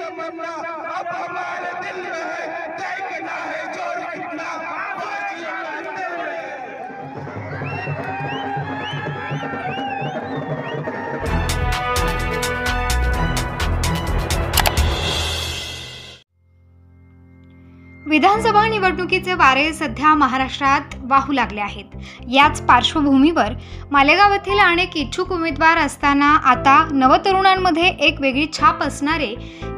तमन्ना अब हमारे दिल में है, देखना है जोर कितना बाजियों का दिल में। विधानसभा निवडणुकीचे वारे सध्या महाराष्ट्रात वाहू लागले आहेत। याच पार्श्वभूमीवर मालेगाव येथील अनेक इच्छुक उमेदवार असताना आता नवतरुणांमध्ये एक वेगळी छाप असणारे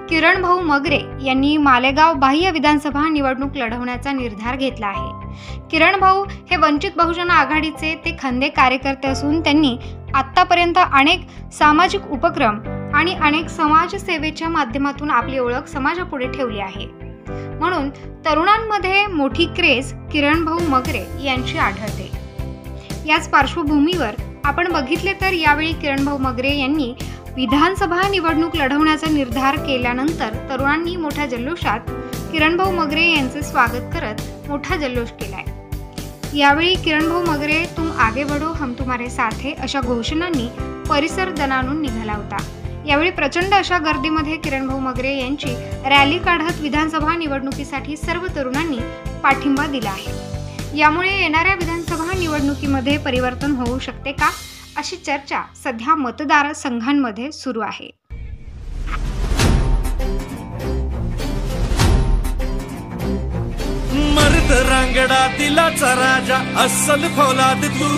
किरण भाऊ मगरे यांनी मालेगाव बाह्य विधानसभा निवडणूक लढवण्याचा निर्धार घेतला आहे। किरण भाऊ हे वंचित बहुजन आघाडीचे ते खंदे कार्यकर्ते असून त्यांनी आतापर्यंत अनेक सामाजिक उपक्रम आणि अनेक समाजसेवेच्या माध्यमातून आपली ओळख समाजापुढे ठेवली आहे। म्हणून तरुणांमध्ये मोठी क्रेज किरण भाऊ मगरे यांची आढळते। याच पार्श्वभूमीवर आपण बघितले तर यावेळी किरण भाऊ मगरे यांनी विधानसभा निवडणूक लढवण्याचा निर्धार केल्यानंतर तरुणांनी मोठ्या जल्लोषात किरण भाऊ मगरे यांचे स्वागत करत मोठा जल्लोष केलाय। यावेळी किरण भाऊ मगरे तुम आगे बढ़ो हम तुम्हारे साथ है अशा घोषणांनी परिसर दणाणून निघाला होता। यावेळी प्रचंड अशा गर्दीमध्ये किरण भाऊ मगरे यांची रॅली काढत विधानसभा निवडणुकीसाठी सर्व तरुणांनी पाठिंबा दिला आहे। यामुळे येणाऱ्या विधानसभा निवडणुकीमध्ये परिवर्तन होऊ शकते का अशी चर्चा सध्या मतदार संघांमध्ये सुरू आहे। मर्द रांगडा दिलाचा राजा अस्सल फौलाद तू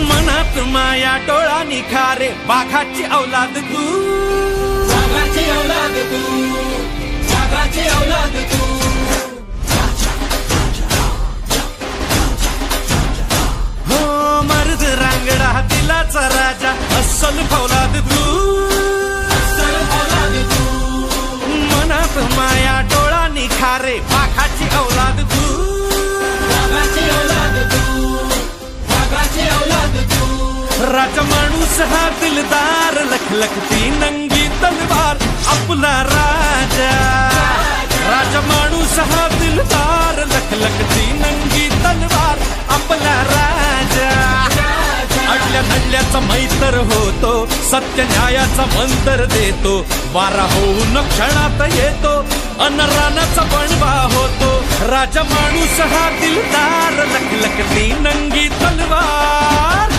मनात माया डोळा निखारे बाघाची औलाद तू हो मर्द रांगडा दिलाचा राजा अस्सल फौलाद तू मनात माया डोळा निखारे बाघाची औलाद तू राजा माणूस हा दिलदार लखलखती नंगी तलवार आपला राजा राजा माणूस हा दिलदार लखलखती नंगी तलवार आपला राजा अडल्या नडल्याचा मैत्र होतो सत्य न्यायाचा मंत्र देतो वारा होऊन क्षणात येतो अन रानाचा बनवा होतो राजा माणूस हा दिलदार लखलखती नंगी तलवार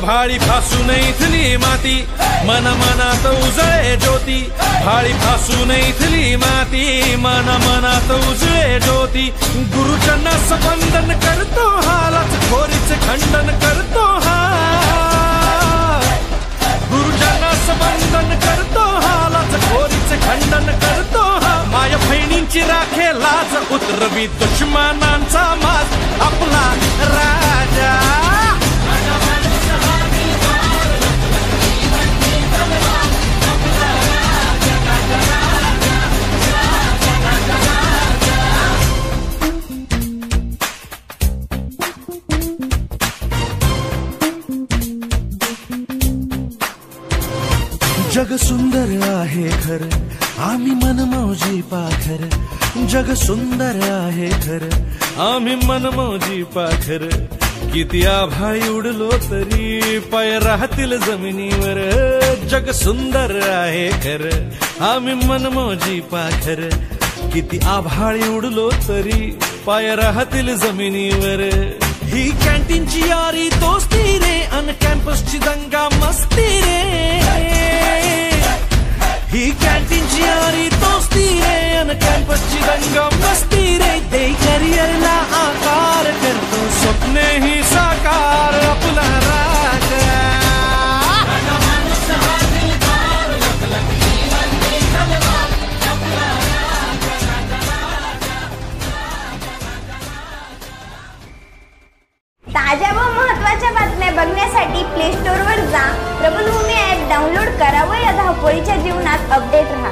भाळी फासून इथली माती मन मनात उजळे ज्योती भाळी फासून इथली माती मन मनात उजळे ज्योती गुरुजनास वंदन करतो हालाच खोरीचे खंडन करतो हा गुरुजनास वंदन करतो हालाच खोरीचे खंडन करतो हा माया बहिणींची राखे लाज उतरवी दुश्मनांचा माज आपला राजा जग सुंदर आहे खर आम्ही मनमौजी पाखर जग सुंदर आहे खर आम्ही मनमौजी पाखर किती आभाळी उडलो तरी पाय राहतील जमिनीवर जग सुंदर आहे खर आम्ही मनमौजी पाखर किती आभाळी उडलो तरी पाय राहतील जमिनीवर ही कॅन्टीनची यारी दोस्ती रे अन कॅम्पसची दंगा मस्ती रे ही कॅन्टीनची यारी दोस्ती रे अन कॅम्पसची दंगा मस्ती रे ते करिअरला आकार करतो स्वप्ने ही साकार आपला राजा ताज्या व महत्त्वाच्या बातम्या बघण्यासाठी प्ले स्टोअरवर जा, प्रबलभूमी ॲप डाउनलोड करा व या धावपळीच्या जीवनात अपडेट रहा।